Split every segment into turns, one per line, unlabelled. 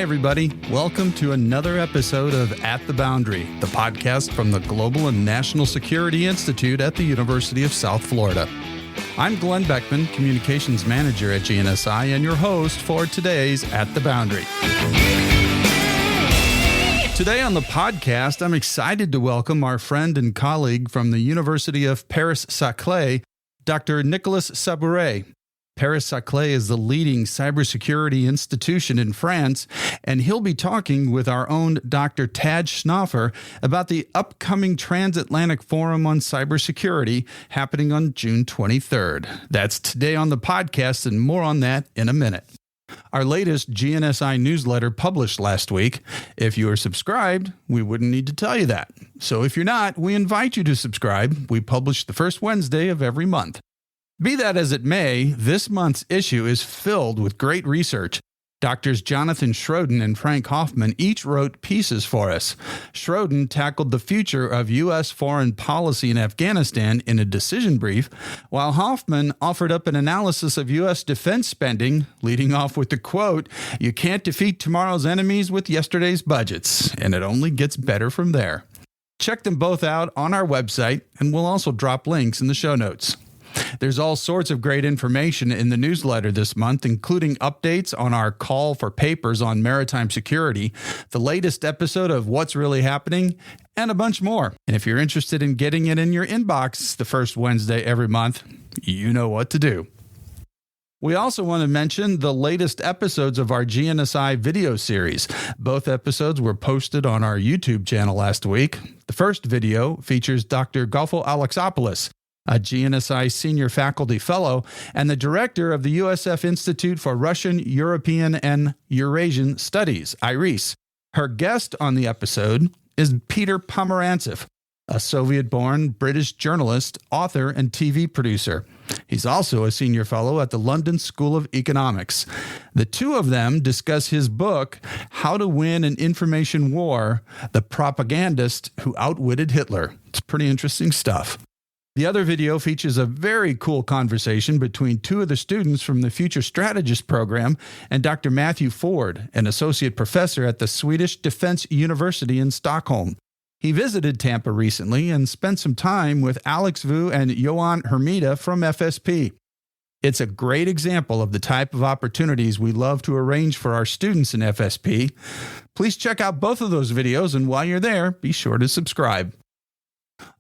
everybody. Welcome to another episode of At the Boundary, the podcast from the Global and National Security Institute at the University of South Florida. I'm Glenn Beckman, Communications Manager at GNSI, and your host for today's At the Boundary. Today on the podcast, I'm excited to welcome our friend and colleague from the University of Paris-Saclay, Dr. Nicolas Sabouret. Paris-Saclay is the leading cybersecurity institution in France, and he'll be talking with our own Dr. Tad Schnaufer about the upcoming Transatlantic Forum on Cybersecurity happening on June 23rd. That's today on the podcast, and more on that in a minute. Our latest GNSI newsletter published last week. If you are subscribed, we wouldn't need to tell you that. So if you're not, we invite you to subscribe. We publish the first Wednesday of every month. Be that as it may, this month's issue is filled with great research. Doctors Jonathan Schroden and Frank Hoffman each wrote pieces for us. Schroden tackled the future of U.S. foreign policy in Afghanistan in a decision brief, while Hoffman offered up an analysis of U.S. defense spending, leading off with the quote, "You can't defeat tomorrow's enemies with yesterday's budgets," and it only gets better from there. Check them both out on our website, and we'll also drop links in the show notes. There's all sorts of great information in the newsletter this month, including updates on our call for papers on maritime security, the latest episode of What's Really Happening, and a bunch more. And if you're interested in getting it in your inbox the first Wednesday every month, you know what to do. We also want to mention the latest episodes of our GNSI video series. Both episodes were posted on our YouTube channel last week. The first video features Dr. Golfo Alexopoulos, a GNSI senior faculty fellow and the director of the USF Institute for Russian, European, and Eurasian Studies, IRIS. Her guest on the episode is Peter Pomerantsev, a Soviet-born British journalist, author, and TV producer. He's also a senior fellow at the London School of Economics. The two of them discuss his book, How to Win an Information War, The Propagandist Who Outwitted Hitler. It's pretty interesting stuff. The other video features a very cool conversation between two of the students from the Future Strategist program and Dr. Matthew Ford, an associate professor at the Swedish Defense University in Stockholm. He visited Tampa recently and spent some time with Alex Vu and Johan Hermida from FSP. It's a great example of the type of opportunities we love to arrange for our students in FSP. Please check out both of those videos, and while you're there, be sure to subscribe.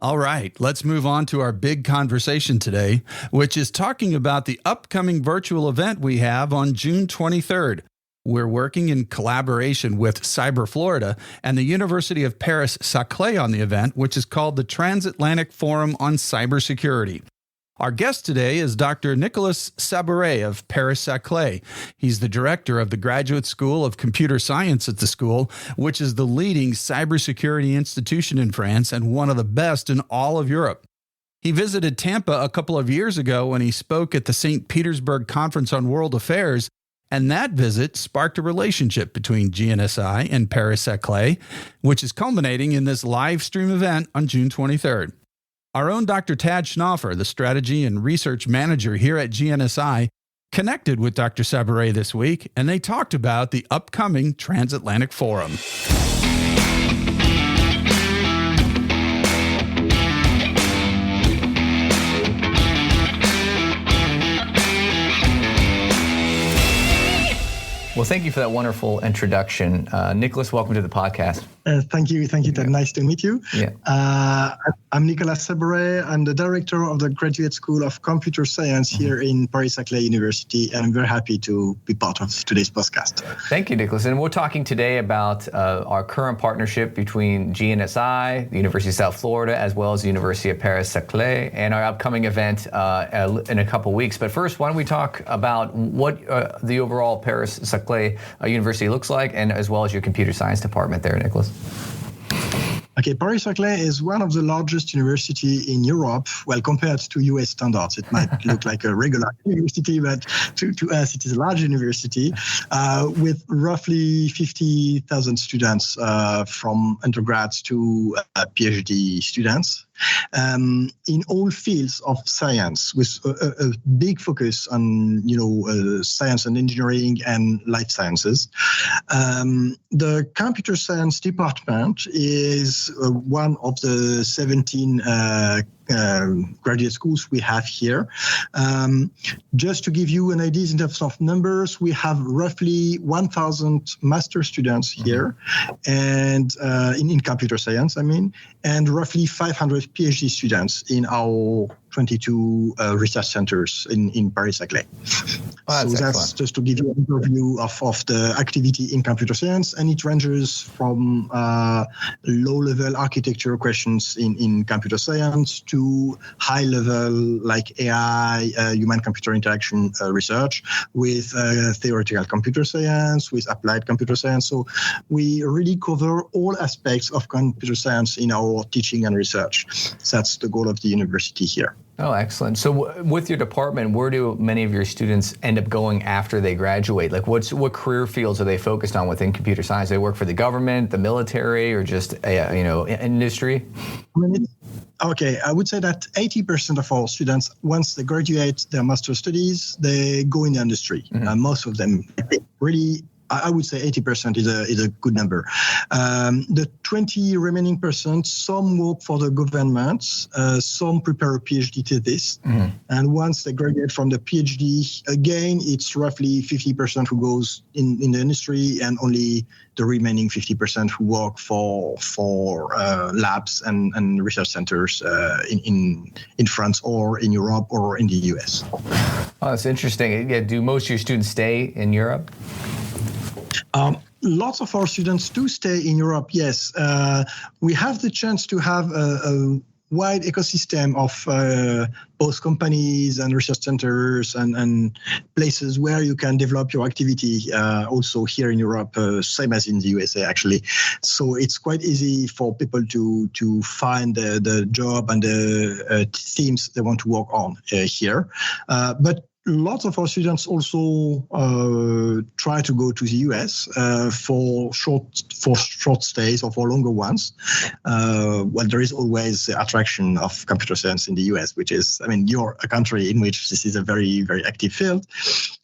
All right, let's move on to our big conversation today, which is talking about the upcoming virtual event we have on June 23rd. We're working in collaboration with Cyber Florida and the University of Paris-Saclay on the event, which is called the Transatlantic Forum on Cybersecurity. Our guest today is Dr. Nicolas Sabouret of Paris-Saclay. He's the director of the Graduate School of Computer Science at the school, which is the leading cybersecurity institution in France and one of the best in all of Europe. He visited Tampa a couple of years ago when he spoke at the St. Petersburg Conference on World Affairs, and that visit sparked a relationship between GNSI and Paris-Saclay, which is culminating in this live stream event on June 23rd. Our own Dr. Tad Schnaufer, the strategy and research manager here at GNSI, connected with Dr. Sabouret this week, and they talked about the upcoming Transatlantic Forum.
Well, thank you for that wonderful introduction. Nicolas, welcome to the podcast.
Thank you, Ted. Nice to meet you.
Yeah.
I'm Nicolas Sabouret. I'm the director of the Graduate School of Computer Science here in Paris-Saclay University, and I'm very happy to be part of today's podcast.
Thank you, Nicolas. And we're talking today about our current partnership between GNSI, the University of South Florida, as well as the University of Paris-Saclay, and our upcoming event in a couple weeks. But first, why don't we talk about what the overall Paris-Saclay University looks like, and as well as your computer science department there, Nicolas.
Okay, Paris-Saclay is one of the largest university in Europe. Well, compared to US standards, it might look like a regular university, but to us, it is a large university with roughly 50,000 students from undergrads to PhD students. in all fields of science, with a big focus on science and engineering and life sciences. The computer science department is one of the 17 graduate schools we have here. Just to give you an idea in terms of numbers, we have roughly 1,000 master students here, and in computer science, and roughly 500 PhD students in our 22 research centers in Paris-Saclay.
Oh,
so that's just to give you an overview of the activity in computer science, and it ranges from low-level architecture questions in computer science to high-level like AI, human-computer interaction research with theoretical computer science, with applied computer science. So we really cover all aspects of computer science in our teaching and research. That's the goal of the university here.
Oh, excellent. So with your department, where do many of your students end up going after they graduate? Like what career fields are they focused on within computer science? They work for the government, the military, or just industry?
Okay, I would say that 80% of our students, once they graduate their master's studies, they go in the industry. Most of them really, I would say 80% is a good number. The 20 remaining percent, some work for the government, some prepare a PhD thesis, and once they graduate from the PhD, again, it's roughly 50% who goes in the industry, and only the remaining 50% who work for labs and research centers in France or in Europe or in the US.
Oh, that's interesting. Yeah, do most of your students stay in Europe?
Lots of our students do stay in Europe, yes. We have the chance to have a wide ecosystem of both companies and research centers and places where you can develop your activity also here in Europe, same as in the USA actually. So it's quite easy for people to find the job and the themes they want to work on here. But lots of our students also try to go to the US for short stays or for longer ones. Well, there is always the attraction of computer science in the US, which is, you're a country in which this is a very, very active field.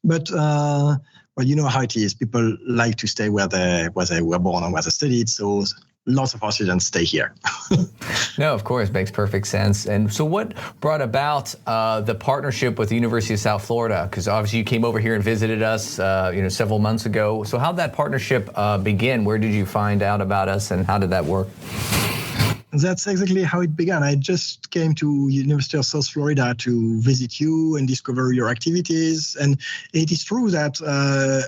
But well, you know how it is. People like to stay where they were born and where they studied. So lots of our students stay here.
No, of course, makes perfect sense. And so what brought about the partnership with the University of South Florida? Because obviously you came over here and visited us several months ago. So how did that partnership begin? Where did you find out about us, and how did that work?
That's exactly how it began. I just came to University of South Florida to visit you and discover your activities. And it is true that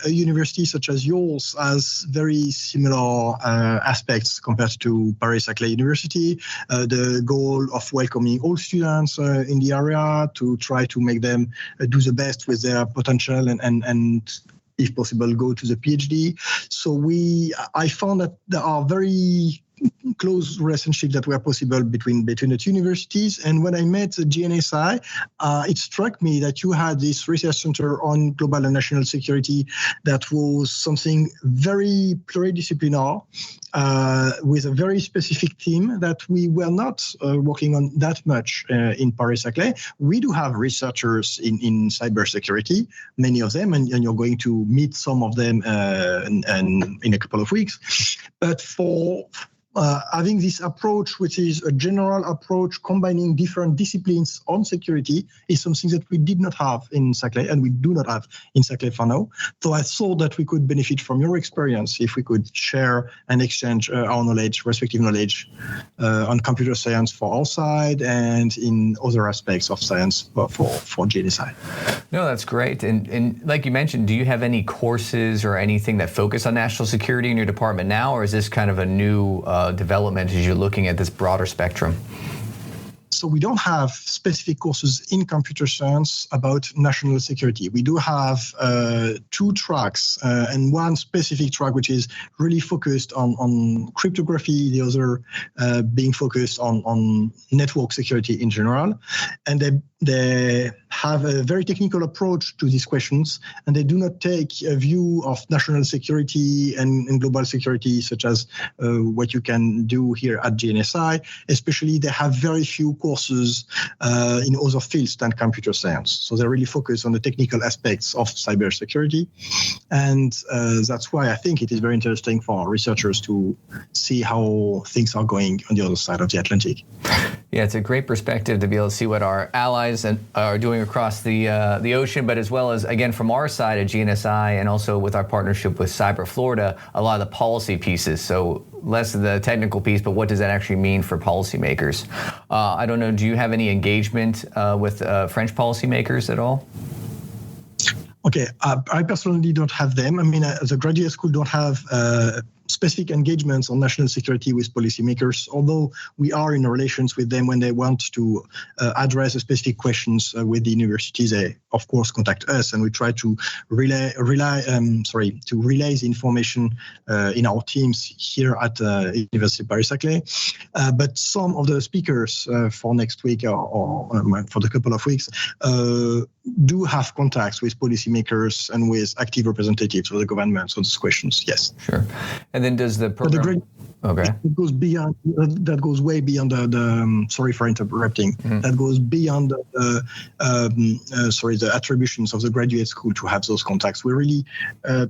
a university such as yours has very similar aspects compared to Paris-Saclay University. The goal of welcoming all students in the area, to try to make them do the best with their potential and if possible, go to the PhD. So I found that there are very close relationships that were possible between the two universities. And when I met GNSI, it struck me that you had this research center on global and national security that was something very pluridisciplinary, with a very specific theme that we were not working on that much in Paris-Saclay. We do have researchers in cybersecurity, many of them, and you're going to meet some of them in a couple of weeks. But for having this approach, which is a general approach combining different disciplines on security, is something that we did not have in Saclay, and we do not have in Saclay for now. So I thought that we could benefit from your experience if we could share and exchange our knowledge, respective knowledge, on computer science for our side and in other aspects of science for GNSI.
No, that's great. And like you mentioned, do you have any courses or anything that focus on national security in your department now, or is this kind of a new development as you're looking at this broader spectrum?
So we don't have specific courses in computer science about national security. We do have 2 tracks and one specific track which is really focused on cryptography, the other being focused on network security in general. And they they have a very technical approach to these questions, and they do not take a view of national security and global security, such as what you can do here at GNSI. Especially, they have very few courses in other fields than computer science. So they really focus on the technical aspects of cybersecurity. And that's why I think it is very interesting for researchers to see how things are going on the other side of the Atlantic.
Yeah, it's a great perspective to be able to see what our allies are doing across the ocean, but as well as, again, from our side at GNSI and also with our partnership with Cyber Florida, a lot of the policy pieces. So less of the technical piece, but what does that actually mean for policymakers? I don't know, do you have any engagement with French policymakers at all?
Okay, I personally don't have them. I mean, the graduate school don't have specific engagements on national security with policymakers, although we are in relations with them when they want to address specific questions with the universities. They, of course, contact us, and we try to relay the information in our teams here at University of Paris-Saclay. But some of the speakers for next week or for the couple of weeks do have contacts with policymakers and with active representatives of the governments on these questions. Yes.
Sure. And then does the program... Okay.
It goes beyond. That goes way beyond the. Sorry for interrupting. Mm-hmm. That goes beyond the attributions of the graduate school to have those contacts. We really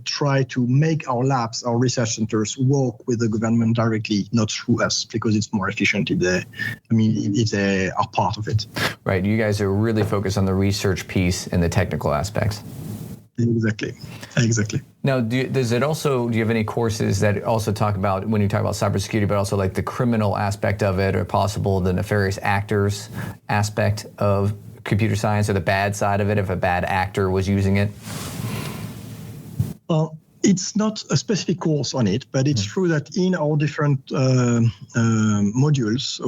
try to make our labs, our research centers, work with the government directly, not through us, because it's more efficient if they are part of it.
Right. You guys are really focused on the research piece and the technical aspects.
Exactly.
Now, do you have any courses that also talk about, when you talk about cybersecurity, but also like the criminal aspect of it, or possible the nefarious actors aspect of computer science, or the bad side of it if a bad actor was using it?
Well, it's not a specific course on it, but it's true that in our different modules,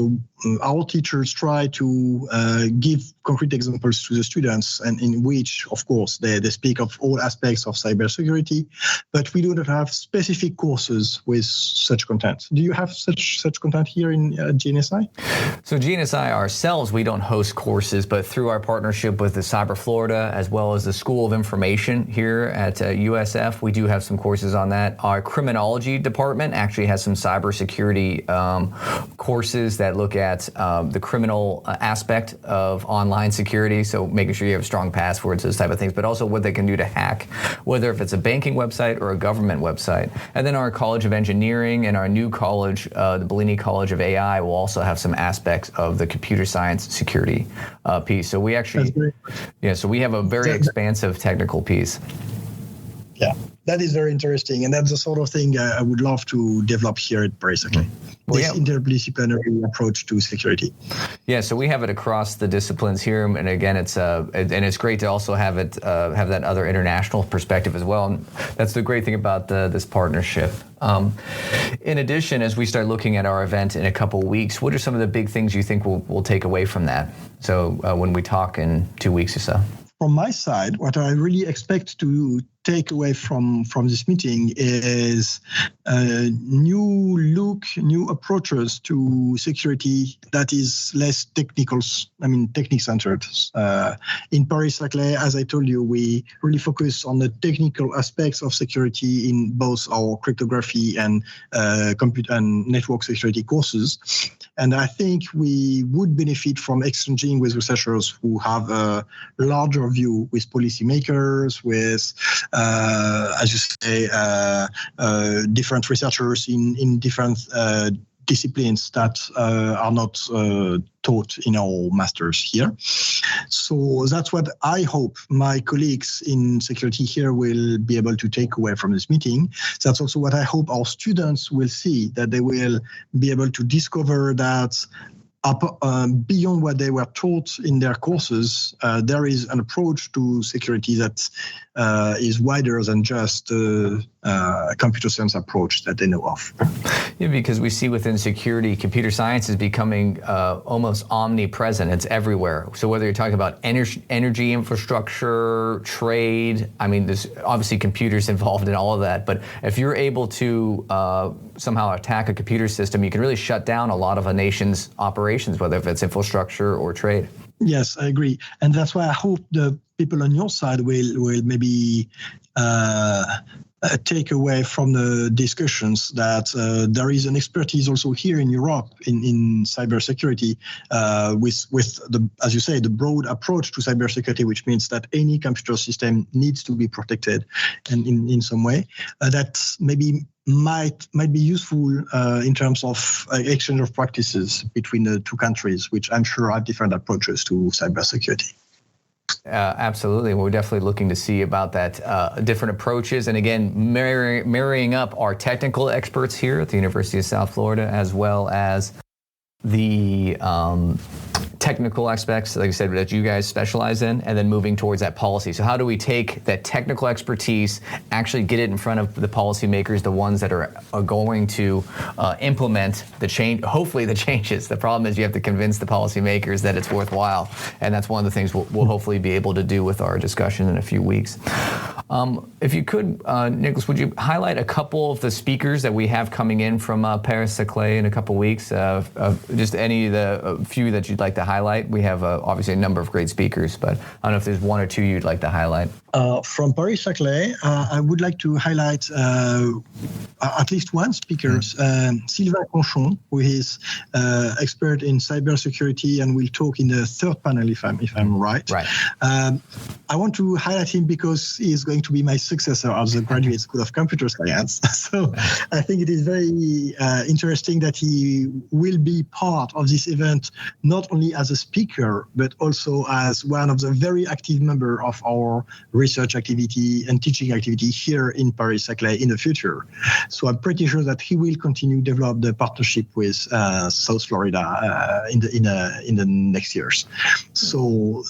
our teachers try to give concrete examples to the students, and in which, of course, they speak of all aspects of cybersecurity, but we do not have specific courses with such content. Do you have such content here in GNSI?
So GNSI ourselves, we don't host courses, but through our partnership with the Cyber Florida, as well as the School of Information here at USF, we do have some courses on that. Our criminology department actually has some cybersecurity courses that look at the criminal aspect of online security, so making sure you have strong passwords, those type of things, but also what they can do to hack, whether if it's a banking website or a government website. And then our College of Engineering and our new college, the Bellini College of AI, will also have some aspects of the computer science security piece. So we actually, so we have a very expansive technical piece.
Yeah, that is very interesting, and that's the sort of thing I would love to develop here at Paris-Saclay. This interdisciplinary approach to security.
Yeah, so we have it across the disciplines here, and again, it's great to also have it have that other international perspective as well. And that's the great thing about this partnership. In addition, as we start looking at our event in a couple weeks, what are some of the big things you think we'll take away from that? So when we talk in 2 weeks or so.
From my side, what I really expect to take away from this meeting is new approaches to security that is less technique-centered. In Paris-Saclay, as I told you, we really focus on the technical aspects of security in both our cryptography and computer and network security courses. And I think we would benefit from exchanging with researchers who have a larger view, with policymakers, with as you say, different researchers in different disciplines that are not taught in our masters here. So that's what I hope my colleagues in security here will be able to take away from this meeting. That's also what I hope our students will see, that they will be able to discover that beyond what they were taught in their courses, there is an approach to security that is wider than just a computer science approach that they know of.
Yeah, because we see within security, computer science is becoming almost omnipresent. It's everywhere. So whether you're talking about energy infrastructure, trade, I mean, there's obviously computers involved in all of that. But if you're able to somehow attack a computer system, you can really shut down a lot of a nation's operations, whether if it's infrastructure or trade.
Yes, I agree. And that's why I hope the people on your side will maybe take away from the discussions that there is an expertise also here in Europe in cybersecurity with the, as you say, the broad approach to cybersecurity, which means that any computer system needs to be protected and in some way. That maybe might be useful in terms of exchange of practices between the two countries, which I'm sure have different approaches to cybersecurity.
Absolutely. We're definitely looking to see about that, different approaches. And again, marrying up our technical experts here at the University of South Florida, as well as the technical aspects, like I said, that you guys specialize in, and then moving towards that policy. So how do we take that technical expertise, actually get it in front of the policymakers, the ones that are going to implement the change, hopefully the changes. The problem is you have to convince the policymakers that it's worthwhile. And that's one of the things we'll hopefully be able to do with our discussion in a few weeks. If you could, Nicolas, would you highlight a couple of the speakers that we have coming in from Paris-Saclay in a couple weeks? Just any of the few that you'd like to highlight. We have obviously a number of great speakers, but I don't know if there's one or two you'd like to highlight.
From Paris-Saclay, I would like to highlight at least one speaker, Sylvain Conchon, who is expert in cybersecurity and will talk in the third panel, if I'm right.
Right.
I want to highlight him because he is going to be my successor at the Graduate School of Computer Science. So I think it is very interesting that he will be part of this event, not only as a speaker, but also as one of the very active members of our research activity and teaching activity here in Paris-Saclay in the future. So I'm pretty sure that he will continue to develop the partnership with South Florida in the next years. So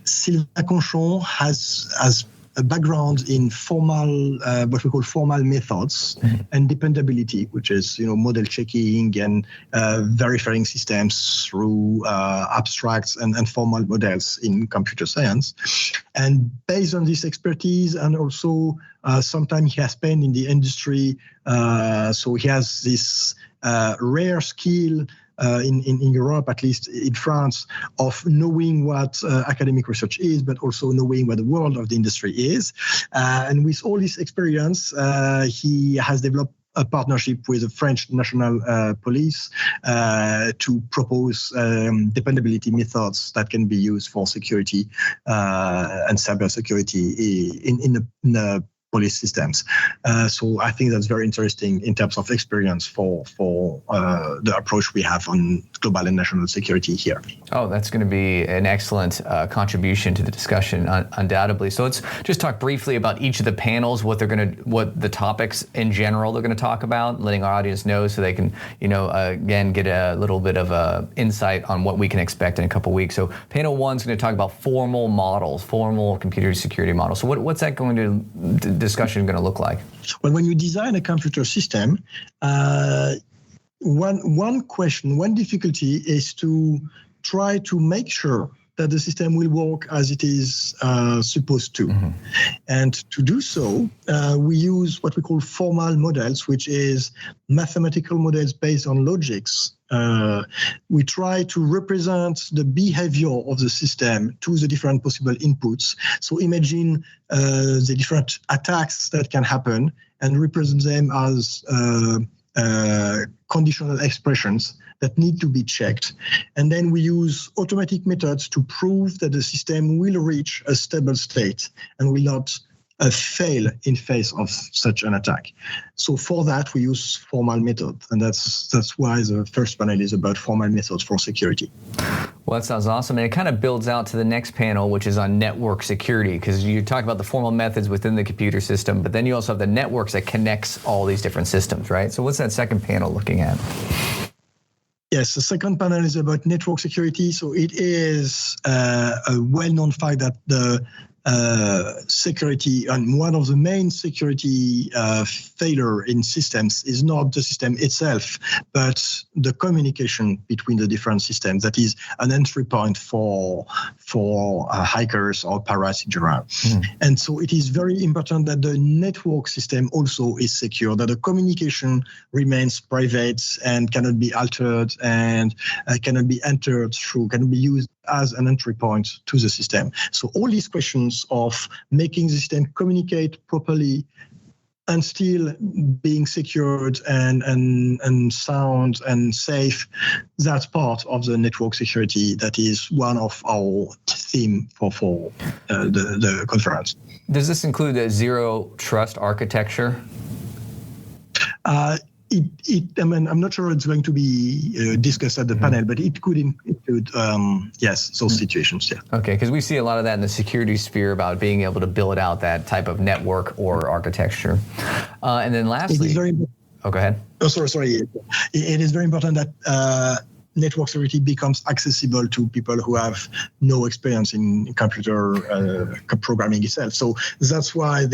Sylvain Conchon has a background in formal, what we call formal methods and dependability, which is model checking and verifying systems through abstracts and formal models in computer science. And based on this expertise, and also sometimes he has spent in the industry, so he has this rare skill in Europe, at least in France, of knowing what academic research is, but also knowing what the world of the industry is. And with all this experience, he has developed a partnership with the French National Police to propose dependability methods that can be used for security and cybersecurity in the police systems. So I think that's very interesting in terms of experience for the approach we have on global and national security here.
Oh, that's going to be an excellent contribution to the discussion, undoubtedly. So let's just talk briefly about each of the panels, what the topics in general they're going to talk about, letting our audience know so they can, again, get a little bit of insight on what we can expect in a couple weeks. So panel 1 is going to talk about formal models, formal computer security models. So what's that going to discussion going to look like?
Well, when you design a computer system, one difficulty is to try to make sure that the system will work as it is supposed to. Mm-hmm. And to do so, we use what we call formal models, which is mathematical models based on logics. We try to represent the behavior of the system to the different possible inputs. So imagine the different attacks that can happen and represent them as conditional expressions that need to be checked. And then we use automatic methods to prove that the system will reach a stable state and will not fail in face of such an attack. So for that, we use formal method. And that's why the first panel is about formal methods for security.
Well, that sounds awesome. And it kind of builds out to the next panel, which is on network security, because you talk about the formal methods within the computer system, but then you also have the networks that connects all these different systems, right? So what's that second panel looking at?
Yes, the second panel is about network security. So it is a well-known fact that the security, and one of the main security failure in systems is not the system itself, but the communication between the different systems. That is an entry point for hackers or pirates in general. And so it is very important that the network system also is secure, that the communication remains private and cannot be altered and cannot be entered through, cannot be used as an entry point to the system. So all these questions of making the system communicate properly and still being secured and sound and safe, that's part of the network security. That is one of our theme for the conference.
Does this include a zero trust architecture?
I'm not sure it's going to be discussed at the panel, but it could include, yes, those situations, yeah.
Okay, because we see a lot of that in the security sphere about being able to build out that type of network or architecture. And then lastly...
It is very
go ahead.
Oh, sorry. It is very important that network security becomes accessible to people who have no experience in computer programming itself. So that's why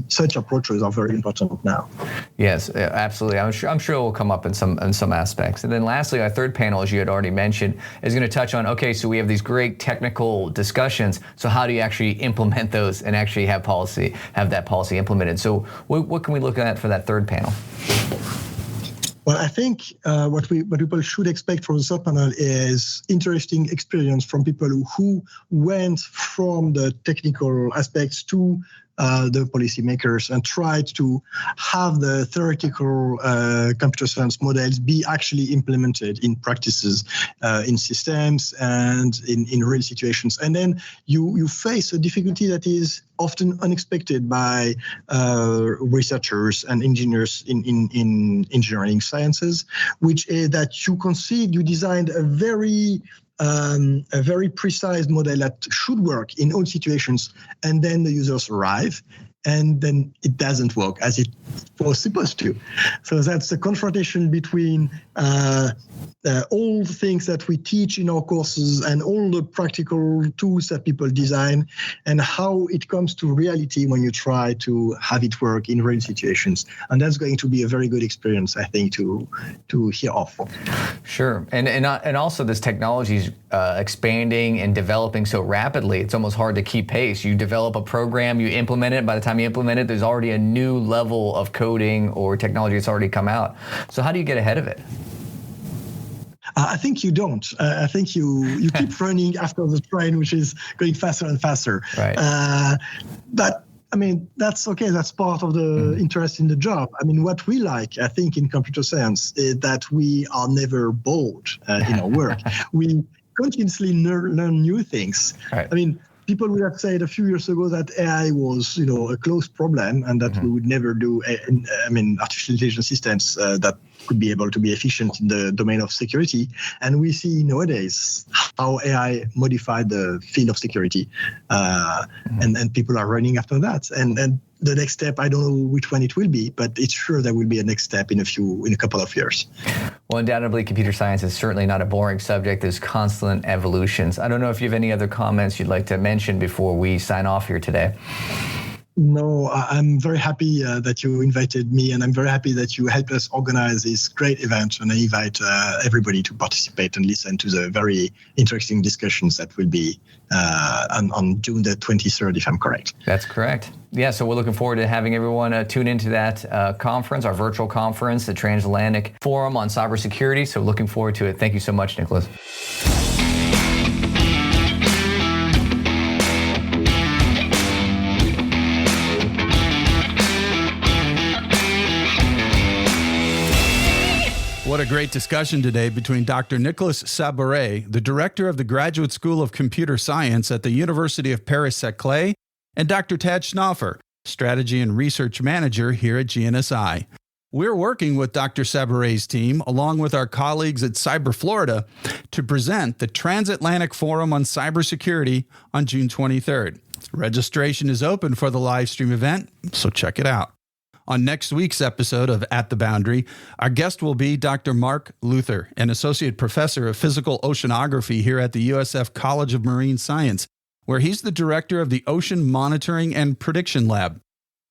such approaches are very important now.
Yes, absolutely. I'm sure it will come up in some aspects. And then lastly, our third panel, as you had already mentioned, is going to touch on, okay, so we have these great technical discussions. So how do you actually implement those and actually have that policy implemented? So what can we look at for that third panel?
Well, I think what people should expect from the third panel is interesting experience from people who went from the technical aspects to the policymakers and tried to have the theoretical computer science models be actually implemented in practices, in systems and in real situations. And then you face a difficulty that is often unexpected by researchers and engineers in engineering sciences, which is that you designed a very precise model that should work in all situations, and then the users arrive, and then it doesn't work as it was supposed to. So that's the confrontation between all the things that we teach in our courses and all the practical tools that people design, and how it comes to reality when you try to have it work in real situations. And that's going to be a very good experience, I think, to hear of.
Sure, and also this technology is expanding and developing so rapidly, it's almost hard to keep pace. You develop a program, you implement it, by the time you implement it, there's already a new level of coding or technology that's already come out. So how do you get ahead of it?
I think you don't. I think you keep running after the train, which is going faster and faster.
Right.
But I mean, that's okay. That's part of the interest in the job. I mean, what we like, I think, in computer science is that we are never bored in our work. We continuously learn new things.
Right.
I mean, people would have said a few years ago that AI was, a closed problem and that we would never do, artificial intelligence systems that could be able to be efficient in the domain of security. And we see nowadays how AI modified the field of security, and people are running after that. And the next step, I don't know which one it will be, but it's sure there will be a next step in a couple of years.
Well, undoubtedly, computer science is certainly not a boring subject. There's constant evolutions. I don't know if you have any other comments you'd like to mention before we sign off here today.
No, I'm very happy that you invited me, and I'm very happy that you helped us organize this great event. And I invite everybody to participate and listen to the very interesting discussions that will be on June the 23rd, if I'm correct.
That's correct. Yeah, so we're looking forward to having everyone tune into that conference, our virtual conference, the Transatlantic Forum on Cybersecurity. So looking forward to it. Thank you so much, Nicolas.
What a great discussion today between Dr. Nicolas Sabouret, the director of the Graduate School of Computer Science at the University of Paris-Saclay, and Dr. Tad Schnaufer, strategy and research manager here at GNSI. We're working with Dr. Sabouret's team, along with our colleagues at Cyber Florida, to present the Transatlantic Forum on Cybersecurity on June 23rd. Registration is open for the live stream event, so check it out. On next week's episode of At the Boundary, our guest will be Dr. Mark Luther, an associate professor of physical oceanography here at the USF College of Marine Science. where he's the director of the Ocean Monitoring and Prediction Lab.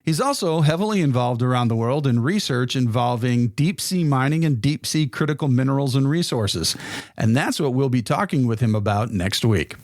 He's also heavily involved around the world in research involving deep sea mining and deep sea critical minerals and resources. And that's what we'll be talking with him about next week.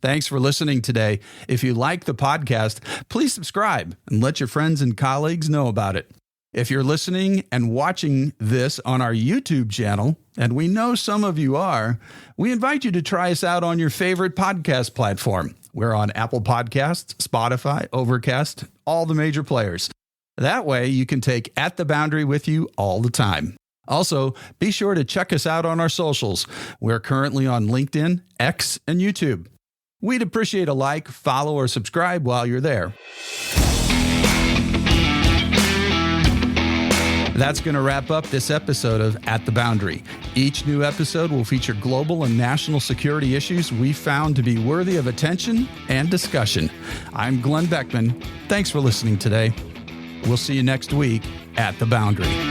Thanks for listening today. If you like the podcast, please subscribe and let your friends and colleagues know about it. If you're listening and watching this on our YouTube channel, and we know some of you are, we invite you to try us out on your favorite podcast platform. We're on Apple Podcasts, Spotify, Overcast, all the major players. That way you can take At the Boundary with you all the time. Also, be sure to check us out on our socials. We're currently on LinkedIn, X, and YouTube. We'd appreciate a like, follow, or subscribe while you're there. That's going to wrap up this episode of At the Boundary. Each new episode will feature global and national security issues we found to be worthy of attention and discussion. I'm Glenn Beckman. Thanks for listening today. We'll see you next week at the Boundary.